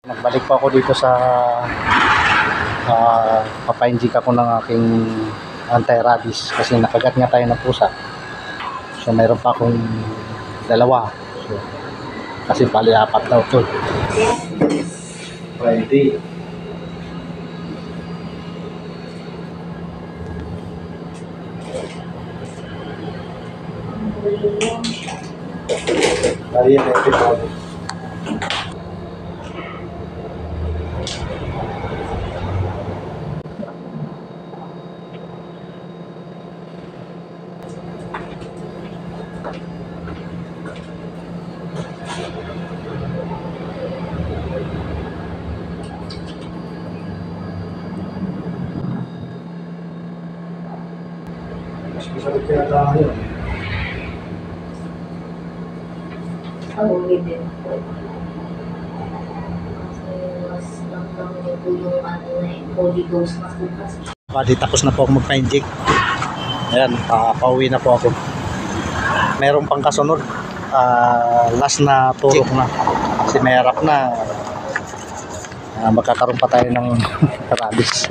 Nagbalik po ako dito sa papa-inject ako ng aking anti-rabies kasi nakagat nga tayo ng pusa. So mayroon pa akong dalawa. So, kasi bali 4 daw ito. Friday. Ayan, ito. Masakit kaya tayo. Ang din po. Kasi mas lang po yung holy ghost na bukas. Tapos na po ako magpa-inject. Ayan, pauwi na po ako. Meron pang kasunod. Last na turok na. Kasi may harap na. Magkakaroon pa tayo ng rabies.